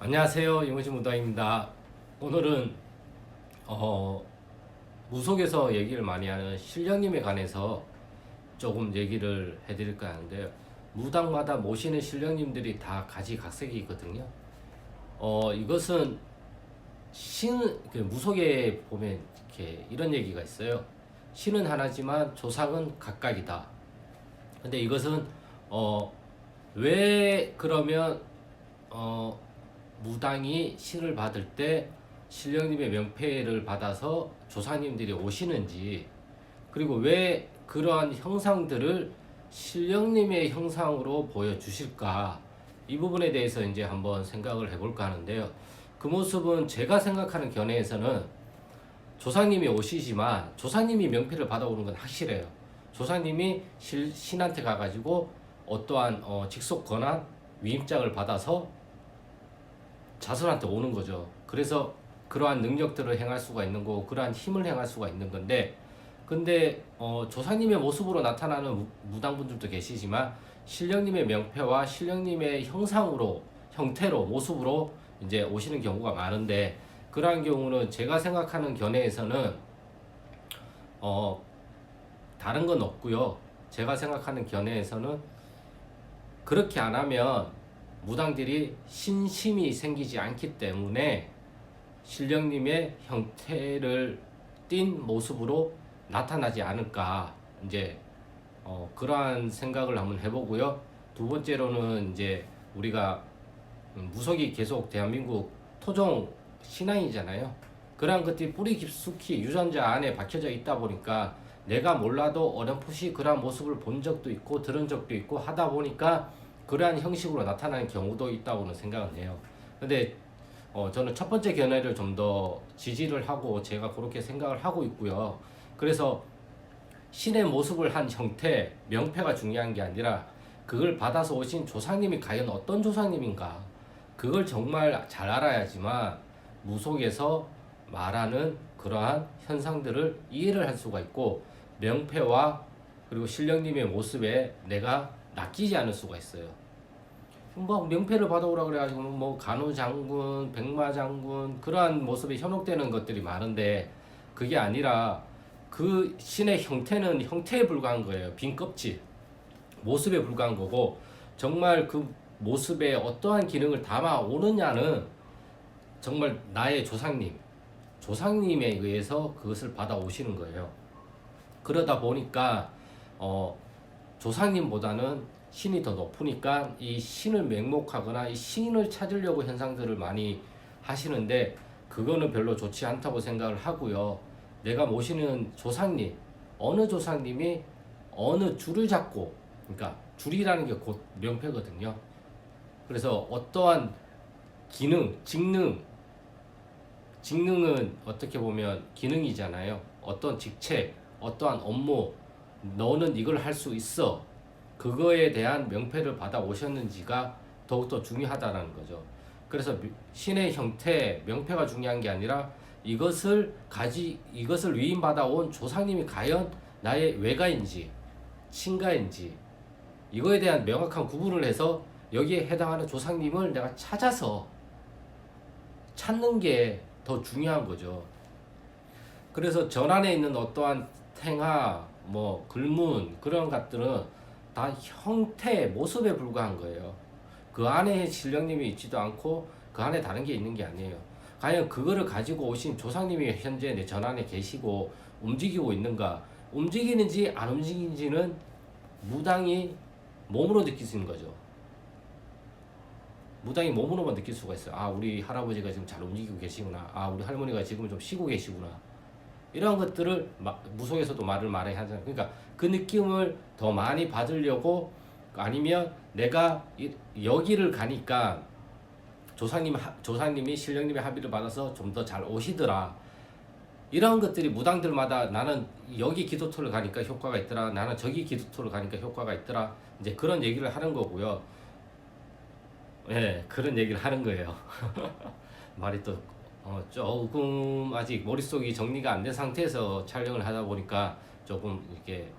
안녕하세요. 이모지 무다입니다. 오늘은 무속에서 얘기를 많이 하는 신령님에 관해서 조금 얘기를 해드릴까 하는데요. 무당마다 모시는 신령님들이 다 가지각색이거든요. 이것은 무속에 보면 이렇게 이런 얘기가 있어요. 신은 하나지만 조상은 각각이다. 근데 이것은 왜 그러면 무당이 신을 받을 때 신령님의 명패를 받아서 조상님들이 오시는지, 그리고 왜 그러한 형상들을 신령님의 형상으로 보여주실까, 이 부분에 대해서 이제 한번 생각을 해볼까 하는데요. 그 모습은 제가 생각하는 견해에서는 조상님이 오시지만 조상님이 명패를 받아오는 건 확실해요. 조상님이 신한테 가가지고 어떠한 직속 권한 위임장을 받아서 자손한테 오는 거죠. 그래서 그러한 능력들을 행할 수가 있는 거고, 그러한 힘을 행할 수가 있는 건데, 근데 조상님의 모습으로 나타나는 무당분들도 계시지만 신령님의 명패와 신령님의 형태로 모습으로 이제 오시는 경우가 많은데, 그러한 경우는 제가 생각하는 견해에서는 다른 건 없고요. 제가 생각하는 견해에서는 그렇게 안 하면 무당들이 신심이 생기지 않기 때문에 신령님의 형태를 띈 모습으로 나타나지 않을까, 이제 그러한 생각을 한번 해보고요. 두 번째로는 이제 우리가 무속이 계속 대한민국 토종 신앙이잖아요. 그러한 것들이 뿌리 깊숙이 유전자 안에 박혀져 있다 보니까 내가 몰라도 어렴풋이 그러한 모습을 본 적도 있고 들은 적도 있고 하다 보니까 그러한 형식으로 나타나는 경우도 있다고는 생각을 해요. 근데 저는 첫 번째 견해를 좀 더 지지를 하고 제가 그렇게 생각을 하고 있고요. 그래서 신의 모습을 한 형태, 명패가 중요한 게 아니라 그걸 받아서 오신 조상님이 과연 어떤 조상님인가, 그걸 정말 잘 알아야지만 무속에서 말하는 그러한 현상들을 이해를 할 수가 있고, 명패와 그리고 신령님의 모습에 내가 낚이지 않을 수가 있어요. 뭐 명패를 받아오라 그래가지고 뭐 간우장군, 백마장군 그러한 모습에 현혹되는 것들이 많은데, 그게 아니라 그 신의 형태는 형태에 불과한 거예요. 빈 껍질, 모습에 불과한 거고, 정말 그 모습에 어떠한 기능을 담아 오느냐는 정말 나의 조상님에 의해서 그것을 받아오시는 거예요. 그러다 보니까 조상님보다는 신이 더 높으니까 이 신을 맹목하거나 이 신을 찾으려고 현상들을 많이 하시는데, 그거는 별로 좋지 않다고 생각을 하고요. 내가 모시는 조상님, 어느 조상님이 어느 줄을 잡고, 그러니까 줄이라는 게 곧 명패거든요. 그래서 어떠한 기능, 직능은 어떻게 보면 기능이잖아요. 어떤 직책, 어떠한 업무, 너는 이걸 할 수 있어, 그거에 대한 명패를 받아 오셨는지가 더욱더 중요하다는 거죠. 그래서 신의 형태, 명패가 중요한 게 아니라 이것을 위임받아 온 조상님이 과연 나의 외가인지 친가인지, 이거에 대한 명확한 구분을 해서 여기에 해당하는 조상님을 내가 찾는 게 더 중요한 거죠. 그래서 전 안에 있는 어떠한 탱화, 뭐 글문 그런 것들은 다 형태, 모습에 불과한 거예요. 그 안에 신령님이 있지도 않고 그 안에 다른 게 있는 게 아니에요. 과연 그거를 가지고 오신 조상님이 현재 내 전 안에 계시고 움직이고 있는가, 움직이는지 안 움직이는지는 무당이 몸으로 느낄 수 있는 거죠. 무당이 몸으로만 느낄 수가 있어요. 아, 우리 할아버지가 지금 잘 움직이고 계시구나. 아, 우리 할머니가 지금 좀 쉬고 계시구나. 이런 것들을 무속에서도 많이 하잖아요. 그러니까 그 느낌을 더 많이 받으려고, 아니면 내가 여기를 가니까 조상님이 신령님의 합의를 받아서 좀 더 잘 오시더라. 이런 것들이 무당들마다 나는 여기 기도터를 가니까 효과가 있더라, 나는 저기 기도터를 가니까 효과가 있더라, 이제 그런 얘기를 하는 거고요. 예, 그런 얘기를 하는 거예요. 말이 또 조금 아직 머릿속이 정리가 안 된 상태에서 촬영을 하다 보니까 조금 이렇게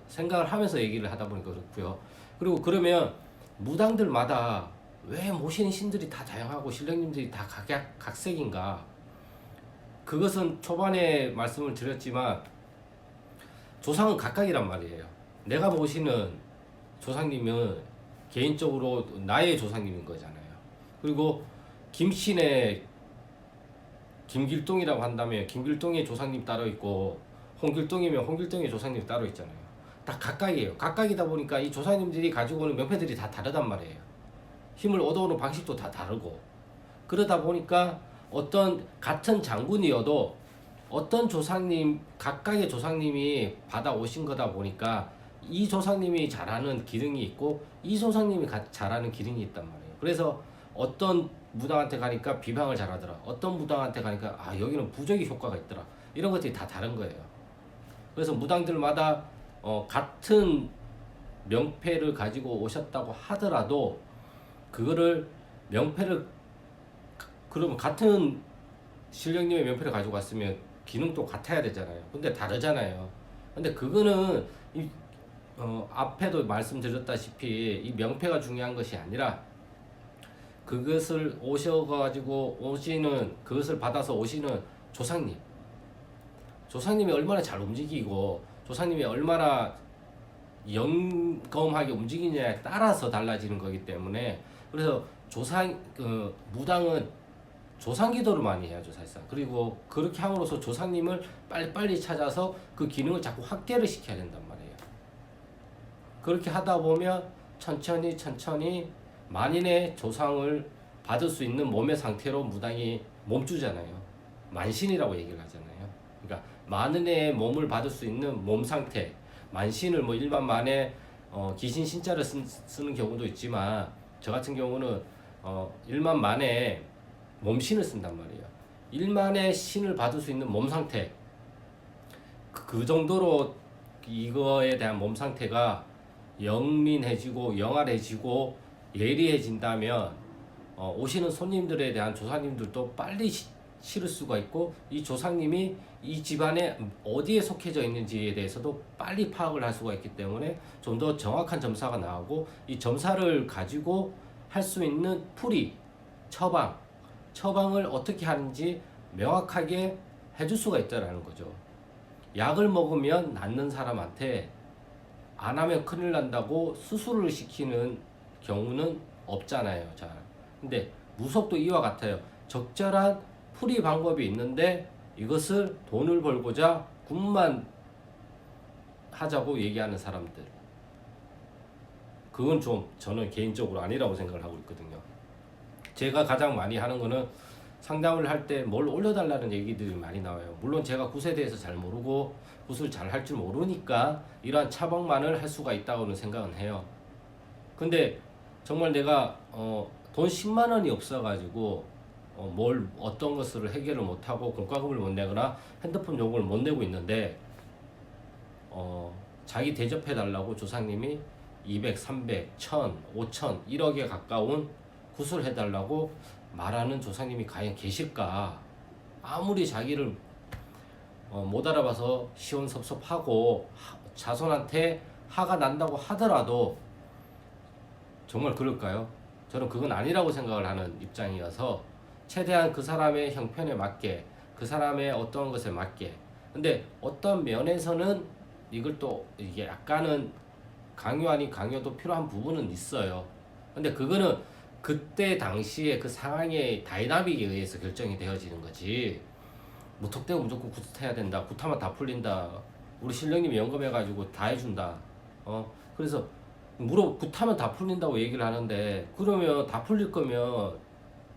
생각을 하면서 얘기를 하다 보니까 그렇고요. 그리고 그러면 무당들마다 왜 모시는 신들이 다 다양하고 신령님들이 다 각색인가? 그것은 초반에 말씀을 드렸지만 조상은 각각이란 말이에요. 내가 모시는 조상님은 개인적으로 나의 조상님인 거잖아요. 그리고 김신의 김길동이라고 한다면 김길동의 조상님 따로 있고, 홍길동이면 홍길동의 조상님 따로 있잖아요. 다 각각이에요. 각각이다 보니까 이 조상님들이 가지고 오는 명패들이 다 다르단 말이에요. 힘을 얻어오는 방식도 다 다르고, 그러다 보니까 어떤 같은 장군이어도 어떤 조상님, 각각의 조상님이 받아오신 거다 보니까 이 조상님이 잘하는 기능이 있고 이 조상님이 잘하는 기능이 있단 말이에요. 그래서 어떤 무당한테 가니까 비방을 잘하더라, 어떤 무당한테 가니까 아 여기는 부적의 효과가 있더라, 이런 것들이 다 다른 거예요. 그래서 무당들마다 같은 명패를 가지고 오셨다고 하더라도 그거를 명패를, 그러면 같은 신령님의 명패를 가지고 왔으면 기능도 같아야 되잖아요. 근데 다르잖아요. 근데 그거는 앞에도 말씀드렸다시피 이 명패가 중요한 것이 아니라 그것을 오셔가지고 오시는, 그것을 받아서 오시는 조상님이 얼마나 잘 움직이고 조상님이 얼마나 영검하게 움직이냐에 따라서 달라지는 거기 때문에, 그래서 무당은 조상 기도를 많이 해야죠, 사실상. 그리고 그렇게 함으로써 조상님을 빨리빨리 찾아서 그 기능을 자꾸 확대를 시켜야 된단 말이에요. 그렇게 하다 보면 천천히 만인의 조상을 받을 수 있는 몸의 상태로 무당이 몸주잖아요. 만신이라고 얘기를 하잖아요. 그러니까 만인의 몸을 받을 수 있는 몸 상태. 만신을 뭐 일반 만에 귀신 신자를 쓰는 경우도 있지만, 저 같은 경우는 일만 만에 몸신을 쓴단 말이에요. 일만의 신을 받을 수 있는 몸 상태, 그 정도로 이거에 대한 몸 상태가 영민해지고 영활해지고 예리해진다면 오시는 손님들에 대한 조상님들도 빨리 실을 수가 있고, 이 조상님이 이 집안에 어디에 속해져 있는지에 대해서도 빨리 파악을 할 수가 있기 때문에 좀 더 정확한 점사가 나오고, 이 점사를 가지고 할 수 있는 풀이, 처방을 어떻게 하는지 명확하게 해줄 수가 있다라는 거죠. 약을 먹으면 낫는 사람한테 안 하면 큰일 난다고 수술을 시키는 경우는 없잖아요, 잘. 근데 무속도 이와 같아요. 적절한 풀이 방법이 있는데 이것을 돈을 벌고자 군만 하자고 얘기하는 사람들, 그건 좀 저는 개인적으로 아니라고 생각을 하고 있거든요. 제가 가장 많이 하는 거는 상담을 할 때 뭘 올려달라는 얘기들이 많이 나와요. 물론 제가 굿에 대해서 잘 모르고 굿을 잘 할 줄 모르니까 이러한 처방만을 할 수가 있다고는 생각은 해요. 근데 정말 내가 돈 10만 원이 없어가지고 어떤 것을 해결을 못하고 공과금을 못 내거나 핸드폰 요금을 못 내고 있는데 자기 대접해달라고 조상님이 200, 300, 1000, 5000, 1억에 가까운 굿을 해달라고 말하는 조상님이 과연 계실까? 아무리 자기를 못 알아봐서 시원섭섭하고 자손한테 화가 난다고 하더라도 정말 그럴까요? 저는 그건 아니라고 생각을 하는 입장이어서 최대한 그 사람의 형편에 맞게, 그 사람의 어떤 것에 맞게. 근데 어떤 면에서는 이걸 또 이게 약간은 강요 아닌 강요도 필요한 부분은 있어요. 근데 그거는 그때 당시에 그 상황의 다이나믹에 의해서 결정이 되어지는 거지, 무턱대고 무조건 굿해야 된다, 굿하면 다 풀린다, 우리 신령님이 연금해가지고 다 해준다, 그래서 굿하면 다 풀린다고 얘기를 하는데, 그러면 다 풀릴 거면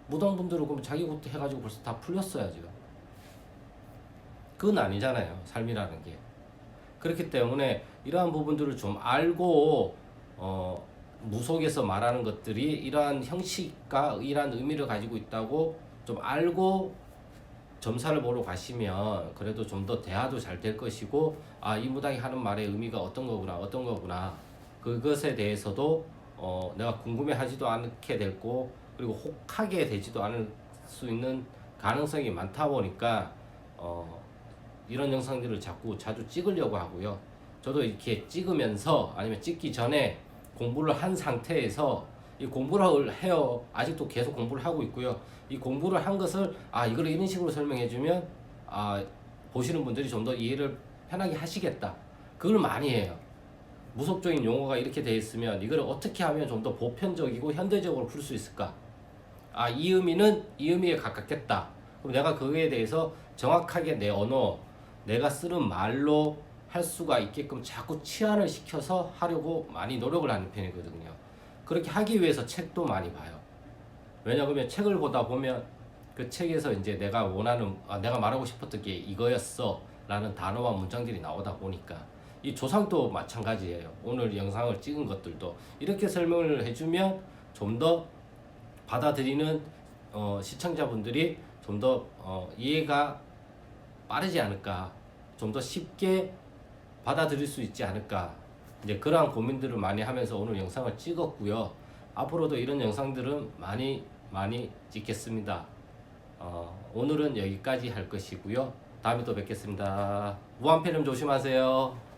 무당분들은 그럼 자기 굿 해가지고 벌써 다 풀렸어야죠. 그건 아니잖아요, 삶이라는 게. 그렇기 때문에 이러한 부분들을 좀 알고 무속에서 말하는 것들이 이러한 형식과 이러한 의미를 가지고 있다고 좀 알고 점사를 보러 가시면 그래도 좀 더 대화도 잘 될 것이고, 아, 이 무당이 하는 말의 의미가 어떤 거구나, 그것에 대해서도 내가 궁금해하지도 않게 되고, 그리고 혹하게 되지도 않을 수 있는 가능성이 많다 보니까 이런 영상들을 자주 찍으려고 하고요. 저도 이렇게 찍으면서 아니면 찍기 전에 공부를 한 상태에서 이 공부를 해요. 아직도 계속 공부를 하고 있고요. 이 공부를 한 것을 이걸 이런 식으로 설명해주면 보시는 분들이 좀 더 이해를 편하게 하시겠다. 그걸 많이 해요. 무속적인 용어가 이렇게 되어 있으면 이걸 어떻게 하면 좀 더 보편적이고 현대적으로 풀 수 있을까? 이 의미는 이 의미에 가깝겠다. 그럼 내가 그거에 대해서 정확하게 내 언어, 내가 쓰는 말로 할 수가 있게끔 자꾸 치환을 시켜서 하려고 많이 노력을 하는 편이거든요. 그렇게 하기 위해서 책도 많이 봐요. 왜냐하면 책을 보다 보면 그 책에서 이제 내가 원하는, 내가 말하고 싶었던 게 이거였어 라는 단어와 문장들이 나오다 보니까 이 조상도 마찬가지예요. 오늘 영상을 찍은 것들도 이렇게 설명을 해주면 좀 더 받아들이는 시청자분들이 좀 더 이해가 빠르지 않을까, 좀 더 쉽게 받아들일 수 있지 않을까, 이제 그러한 고민들을 많이 하면서 오늘 영상을 찍었고요. 앞으로도 이런 영상들은 많이 찍겠습니다. 오늘은 여기까지 할 것이고요. 다음에 또 뵙겠습니다. 무한폐렴 조심하세요.